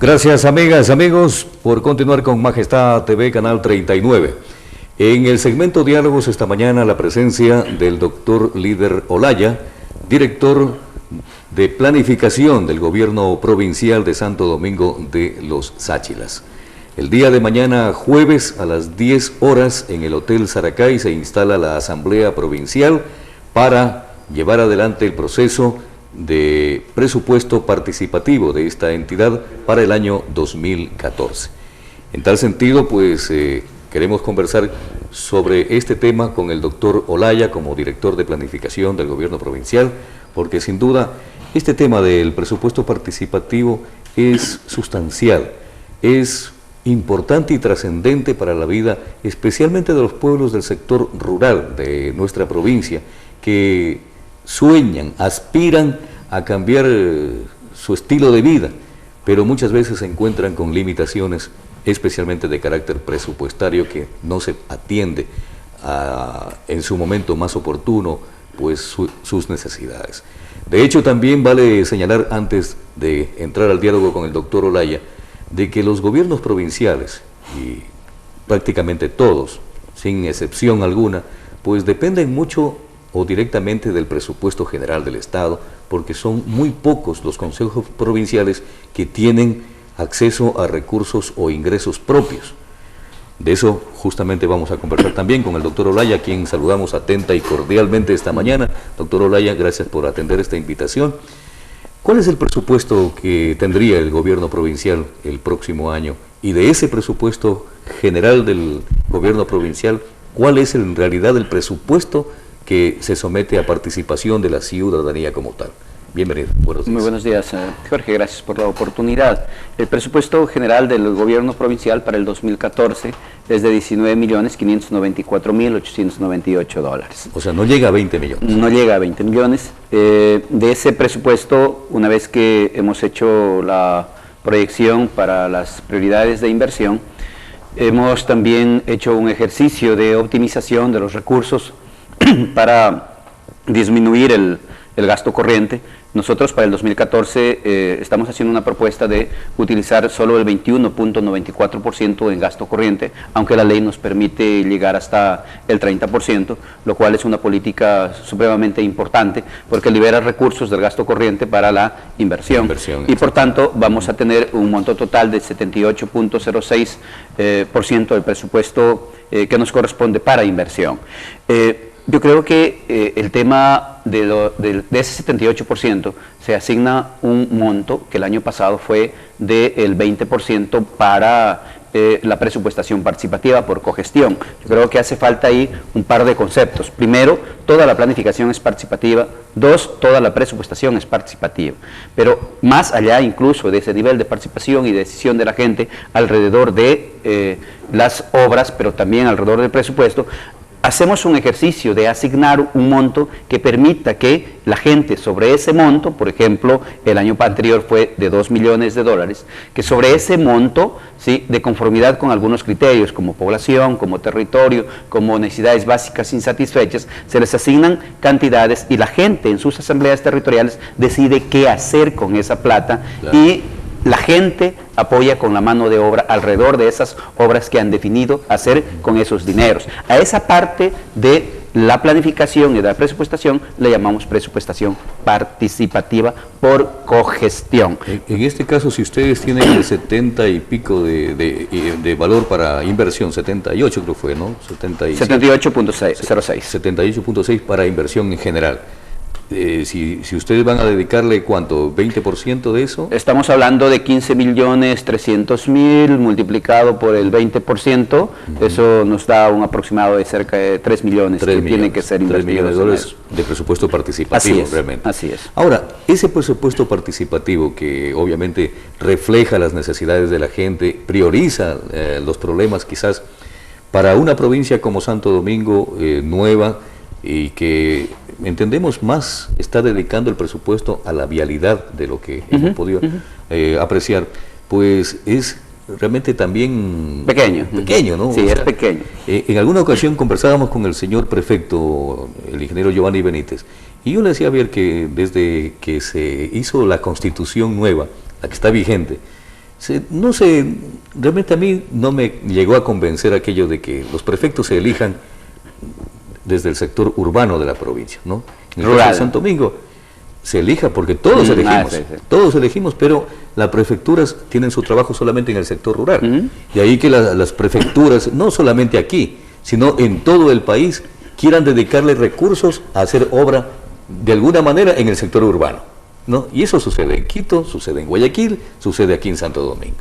Gracias, amigas, amigos, por continuar con Majestad TV, Canal 39. En el segmento Diálogos esta mañana la presencia del doctor Líder Olaya, director de planificación del gobierno provincial de Santo Domingo de los Sáchilas. El día de mañana, jueves, a las 10 horas, en el Hotel Saracay se instala la Asamblea Provincial para llevar adelante el proceso de presupuesto participativo de esta entidad para el año 2014. En tal sentido, pues queremos conversar sobre este tema con el doctor Olaya como director de planificación del gobierno provincial, porque sin duda este tema del presupuesto participativo es sustancial, es importante y trascendente para la vida, especialmente de los pueblos del sector rural de nuestra provincia, que sueñan, aspiran a cambiar su estilo de vida, pero muchas veces se encuentran con limitaciones, especialmente de carácter presupuestario, que no se atiende en su momento más oportuno, pues sus necesidades. De hecho, también vale señalar, antes de entrar al diálogo con el doctor Olaya, de que los gobiernos provinciales, y prácticamente todos, sin excepción alguna, pues dependen mucho o directamente del presupuesto general del Estado, porque son muy pocos los consejos provinciales que tienen acceso a recursos o ingresos propios. De eso justamente vamos a conversar también con el doctor Olaya, a quien saludamos atenta y cordialmente esta mañana. Doctor Olaya, gracias por atender esta invitación. ¿Cuál es el presupuesto que tendría el gobierno provincial el próximo año? Y de ese presupuesto general del gobierno provincial, ¿cuál es en realidad el presupuesto que se somete a participación de la ciudadanía como tal? Bienvenido, buenos días. Muy buenos días, Jorge, gracias por la oportunidad. El presupuesto general del gobierno provincial para el 2014 es de $19.594.898. O sea, no llega a 20 millones. No llega a 20 millones. De ese presupuesto, una vez que hemos hecho la proyección para las prioridades de inversión, hemos también hecho un ejercicio de optimización de los recursos para disminuir el gasto corriente. Nosotros para el 2014 estamos haciendo una propuesta de utilizar solo el 21.94% en gasto corriente, aunque la ley nos permite llegar hasta el 30%, lo cual es una política supremamente importante porque libera recursos del gasto corriente para la inversión. Y por tanto vamos a tener un monto total de 78.06% del presupuesto que nos corresponde para inversión. Yo creo que el tema de ese 78% se asigna un monto que el año pasado fue del 20% para la presupuestación participativa por cogestión. Yo creo que hace falta ahí un par de conceptos. Primero, toda la planificación es participativa. Dos, toda la presupuestación es participativa. Pero más allá incluso de ese nivel de participación y decisión de la gente alrededor de las obras, pero también alrededor del presupuesto, hacemos un ejercicio de asignar un monto que permita que la gente sobre ese monto, por ejemplo, el año anterior fue de $2 millones, que sobre ese monto, ¿sí?, de conformidad con algunos criterios como población, como territorio, como necesidades básicas insatisfechas, se les asignan cantidades y la gente en sus asambleas territoriales decide qué hacer con esa plata. Claro. Y la gente apoya con la mano de obra alrededor de esas obras que han definido hacer con esos dineros. A esa parte de la planificación y de la presupuestación le llamamos presupuestación participativa por cogestión. En este caso, si ustedes tienen el 70 y pico de valor para inversión, 78 creo fue, ¿no? 78.06. 78.6 para inversión en general. Si ustedes van a dedicarle, ¿cuánto? ¿20% de eso? Estamos hablando de 15.300.000 multiplicado por el 20%, eso nos da un aproximado de cerca de 3 millones que tienen que ser invertidos. $3 millones de presupuesto participativo, realmente. Así es. Ahora, ese presupuesto participativo que obviamente refleja las necesidades de la gente, prioriza los problemas quizás para una provincia como Santo Domingo, nueva, y que entendemos más está dedicando el presupuesto a la vialidad de lo que hemos podido apreciar, pues es realmente también pequeño, ¿no? Sí, o sea, es pequeño. En alguna ocasión conversábamos con el señor prefecto, el ingeniero Giovanni Benítez, y yo le decía a ver que desde que se hizo la constitución nueva, la que está vigente, no sé, realmente a mí no me llegó a convencer aquello de que los prefectos se elijan desde el sector urbano de la provincia, ¿no? En el caso de Santo Domingo se elija porque todos elegimos, todos elegimos, pero las prefecturas tienen su trabajo solamente en el sector rural. De ahí que las prefecturas, no solamente aquí, sino en todo el país, quieran dedicarle recursos a hacer obra de alguna manera en el sector urbano, ¿no? Y eso sucede en Quito, sucede en Guayaquil, sucede aquí en Santo Domingo,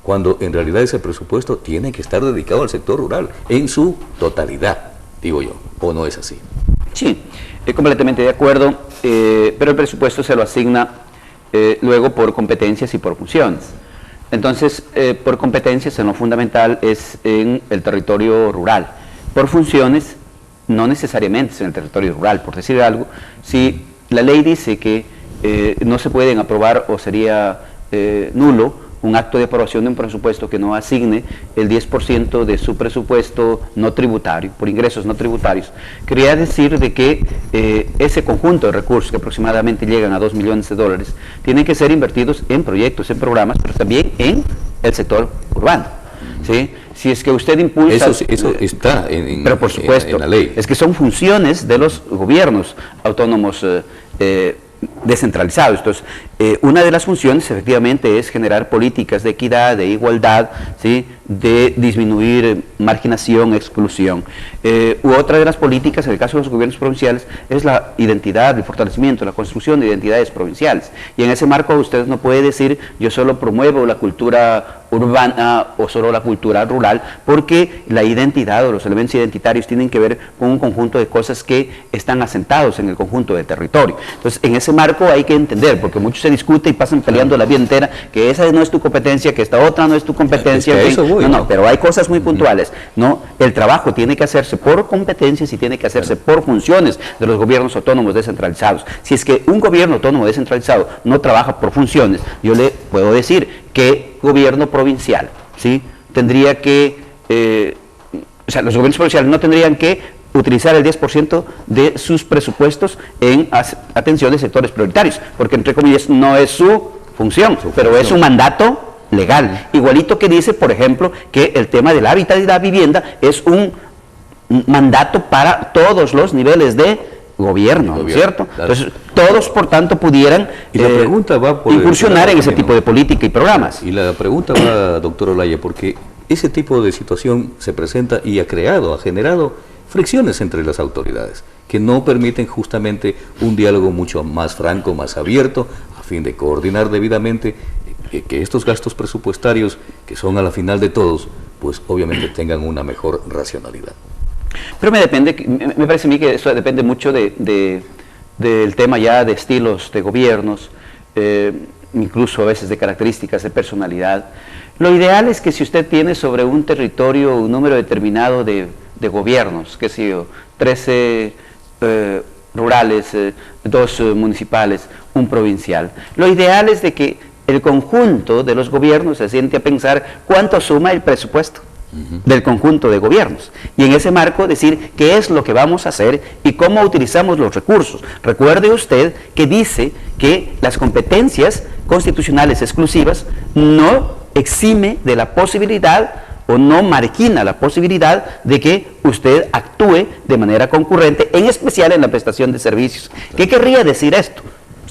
cuando en realidad ese presupuesto tiene que estar dedicado al sector rural en su totalidad, digo yo, ¿o no es así? Sí, completamente de acuerdo, pero el presupuesto se lo asigna luego por competencias y por funciones. Entonces, por competencias en lo fundamental es en el territorio rural. Por funciones, no necesariamente es en el territorio rural. Por decir algo, si la ley dice que no se pueden aprobar o sería nulo un acto de aprobación de un presupuesto que no asigne el 10% de su presupuesto no tributario, por ingresos no tributarios, quería decir de que ese conjunto de recursos, que aproximadamente llegan a 2 millones de dólares, tienen que ser invertidos en proyectos, en programas, pero también en el sector urbano, ¿sí? Si es que usted impulsa... Eso está pero por supuesto, en la ley. Es que son funciones de los gobiernos autónomos descentralizados. Entonces, una de las funciones efectivamente es generar políticas de equidad, de igualdad, ¿sí?, de disminuir marginación, exclusión. U otra de las políticas, en el caso de los gobiernos provinciales, es la identidad, el fortalecimiento, la construcción de identidades provinciales. Y en ese marco usted no puede decir yo solo promuevo la cultura urbana o solo la cultura rural, porque la identidad o los elementos identitarios tienen que ver con un conjunto de cosas que están asentados en el conjunto del territorio. Entonces, en ese marco hay que entender, porque muchos se discute y pasan peleando la vida entera, que esa no es tu competencia, que esta otra no es tu competencia. Es que no, pero hay cosas muy puntuales, ¿no? El trabajo tiene que hacerse por competencias y tiene que hacerse por funciones de los gobiernos autónomos descentralizados. Si es que un gobierno autónomo descentralizado no trabaja por funciones, yo le puedo decir que gobierno provincial, ¿sí?, tendría que, o sea, los gobiernos provinciales no tendrían que utilizar el 10% de sus presupuestos en atención de sectores prioritarios, porque entre comillas no es su función, pero es un mandato legal. Igualito que dice, por ejemplo, que el tema del hábitat y la vivienda es un mandato para todos los niveles de gobierno, ¿cierto? Claro. Entonces, todos, por tanto, pudieran incursionar en ese tipo de política y programas. Y la pregunta va, doctor Olaya, porque ese tipo de situación se presenta y ha generado fricciones entre las autoridades, que no permiten justamente un diálogo mucho más franco, más abierto, a fin de coordinar debidamente que estos gastos presupuestarios, que son a la final de todos, pues obviamente tengan una mejor racionalidad. Pero me parece a mí que eso depende mucho del tema ya de estilos de gobiernos, incluso a veces de características de personalidad. Lo ideal es que si usted tiene sobre un territorio un número determinado de gobiernos, qué sé yo, 13 rurales, 2 municipales, un provincial, lo ideal es de que el conjunto de los gobiernos se siente a pensar cuánto suma el presupuesto del conjunto de gobiernos, y en ese marco decir qué es lo que vamos a hacer y cómo utilizamos los recursos. Recuerde usted que dice que las competencias constitucionales exclusivas no exime de la posibilidad o no margina la posibilidad de que usted actúe de manera concurrente, en especial en la prestación de servicios. ¿Qué querría decir esto?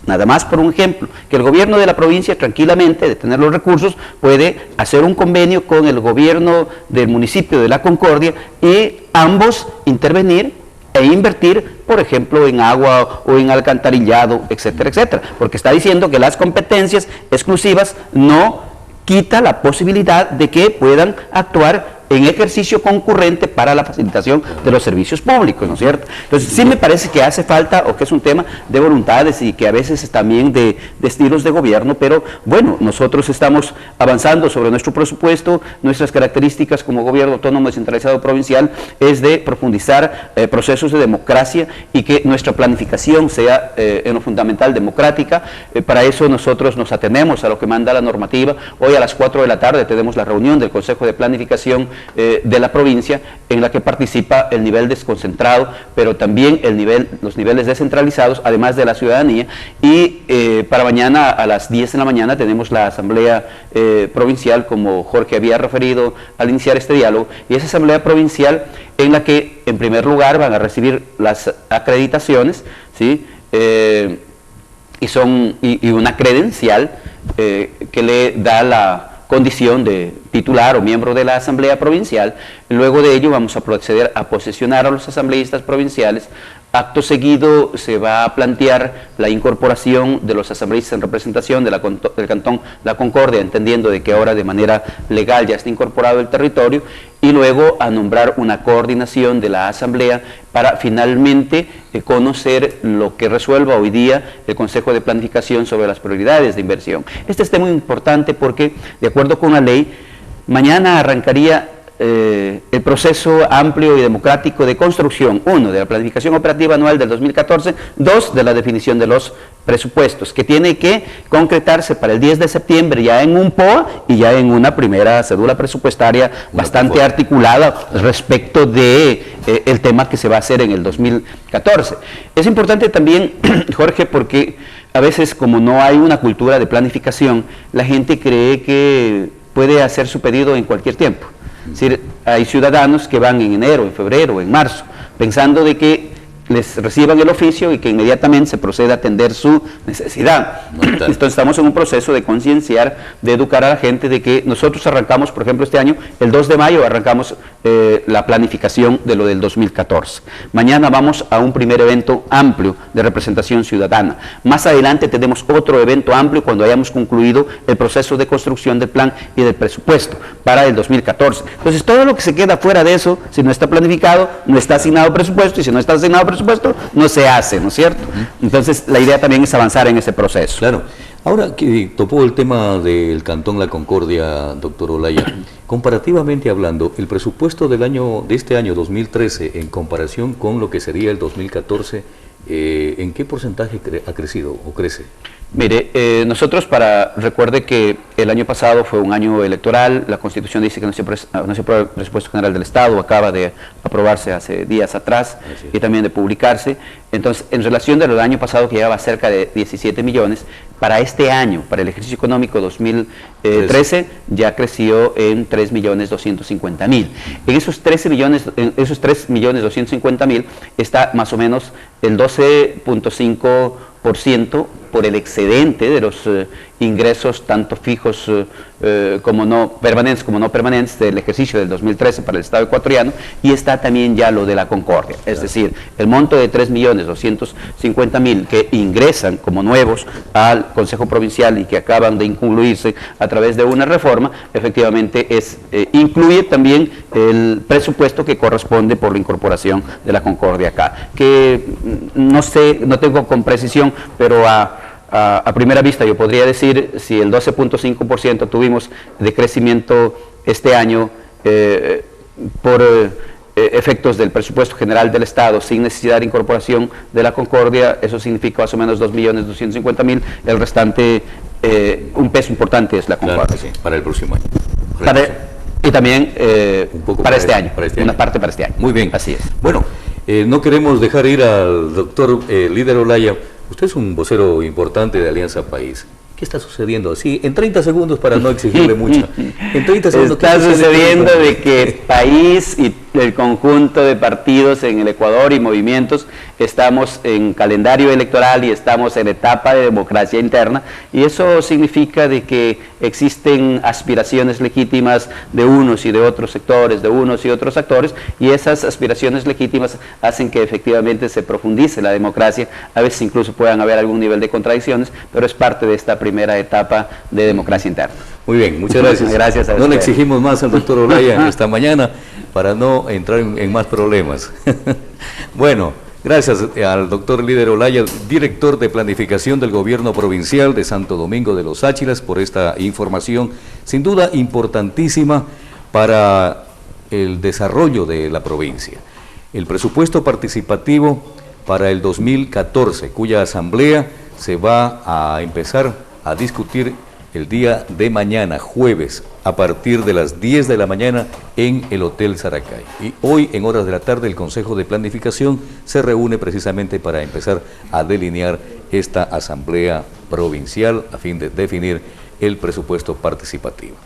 Nada más por un ejemplo, que el gobierno de la provincia tranquilamente, de tener los recursos, puede hacer un convenio con el gobierno del municipio de La Concordia y ambos intervenir e invertir, por ejemplo, en agua o en alcantarillado, etcétera, etcétera, porque está diciendo que las competencias exclusivas no quita la posibilidad de que puedan actuar en ejercicio concurrente para la facilitación de los servicios públicos, ¿no es cierto? Entonces, sí me parece que hace falta, o que es un tema de voluntades y que a veces es también de estilos de gobierno, pero bueno, nosotros estamos avanzando sobre nuestro presupuesto. Nuestras características como gobierno autónomo descentralizado provincial es de profundizar procesos de democracia y que nuestra planificación sea en lo fundamental democrática. Para eso nosotros nos atenemos a lo que manda la normativa. Hoy a las 4 de la tarde tenemos la reunión del Consejo de Planificación de la provincia, en la que participa el nivel desconcentrado, pero también los niveles descentralizados, además de la ciudadanía. Y para mañana a las 10 de la mañana tenemos la asamblea provincial, como Jorge había referido al iniciar este diálogo, y esa asamblea provincial en la que en primer lugar van a recibir las acreditaciones, ¿sí? Y una credencial que le da la condición de titular o miembro de la Asamblea Provincial. Luego de ello vamos a proceder a posesionar a los asambleístas provinciales. Acto seguido se va a plantear la incorporación de los asambleístas en representación del Cantón La Concordia, entendiendo de que ahora de manera legal ya está incorporado el territorio, y luego a nombrar una coordinación de la Asamblea para finalmente conocer lo que resuelva hoy día el Consejo de Planificación sobre las prioridades de inversión. Este es tema muy importante porque, de acuerdo con la ley, mañana arrancaría el proceso amplio y democrático de construcción, 1, de la planificación operativa anual del 2014, 2, de la definición de los presupuestos, que tiene que concretarse para el 10 de septiembre ya en un POA y ya en una primera cédula presupuestaria bastante articulada respecto de el tema que se va a hacer en el 2014. Es importante también, Jorge, porque a veces, como no hay una cultura de planificación, la gente cree que puede hacer su pedido en cualquier tiempo. Es decir, hay ciudadanos que van en enero, en febrero, en marzo, pensando de que les reciban el oficio y que inmediatamente se procede a atender su necesidad. Entonces estamos en un proceso de concienciar, de educar a la gente de que nosotros arrancamos, por ejemplo, este año, el 2 de mayo arrancamos la planificación de lo del 2014. Mañana vamos a un primer evento amplio de representación ciudadana. Más adelante tenemos otro evento amplio cuando hayamos concluido el proceso de construcción del plan y del presupuesto para el 2014. Entonces todo lo que se queda fuera de eso, si no está planificado, no está asignado presupuesto, y si no está asignado presupuesto, no se hace, ¿no es cierto? Entonces la idea también es avanzar en ese proceso. Claro. Ahora que topó el tema del Cantón La Concordia, doctor Olaya, comparativamente hablando, el presupuesto de este año 2013 en comparación con lo que sería el 2014, ¿en qué porcentaje ha crecido o crece? Mire, nosotros recuerde que el año pasado fue un año electoral, la Constitución dice que no se aprueba el presupuesto general del Estado, acaba de aprobarse hace días atrás y también de publicarse. Entonces, en relación del año pasado, que llevaba cerca de 17 millones, para este año, para el ejercicio económico 2013, ya creció en 3.250.000. En esos 3.250.000 está más o menos el 12.5% por el excedente de los ingresos tanto fijos como no permanentes del ejercicio del 2013 para el Estado ecuatoriano, y está también ya lo de la Concordia, es decir, el monto de 3.250.000 que ingresan como nuevos al Consejo Provincial y que acaban de incluirse a través de una reforma, efectivamente incluye también el presupuesto que corresponde por la incorporación de la Concordia acá, que no sé, no tengo con precisión, pero a primera vista yo podría decir, si el 12.5% tuvimos de crecimiento este año por efectos del presupuesto general del Estado sin necesidad de incorporación de la Concordia, eso significa más o menos 2.250.000, el restante, un peso importante es la Concordia. Claro, sí, para el próximo año. Y también un poco para este año, una parte para este año. Muy bien. Así es. Bueno, no queremos dejar ir al doctor Líder Olaya. Usted es un vocero importante de Alianza País. ¿Qué está sucediendo? Así, en 30 segundos para no exigirle mucho. En 30 segundos. Está sucediendo de que País y el conjunto de partidos en el Ecuador y movimientos estamos en calendario electoral y estamos en etapa de democracia interna, y eso significa de que existen aspiraciones legítimas de unos y de otros sectores, de unos y otros actores, y esas aspiraciones legítimas hacen que efectivamente se profundice la democracia. A veces incluso puedan haber algún nivel de contradicciones, pero es parte de esta primera etapa de democracia interna. Muy bien, muchas gracias. Gracias a no le exigimos más al doctor Olaya esta mañana para no entrar en más problemas. Bueno, gracias al doctor Líder Olaya, director de Planificación del Gobierno Provincial de Santo Domingo de los Áchilas, por esta información, sin duda importantísima para el desarrollo de la provincia. El presupuesto participativo para el 2014, cuya asamblea se va a empezar a discutir el día de mañana, jueves, a partir de las 10 de la mañana en el Hotel Saracay. Y hoy, en horas de la tarde, el Consejo de Planificación se reúne precisamente para empezar a delinear esta asamblea provincial a fin de definir el presupuesto participativo.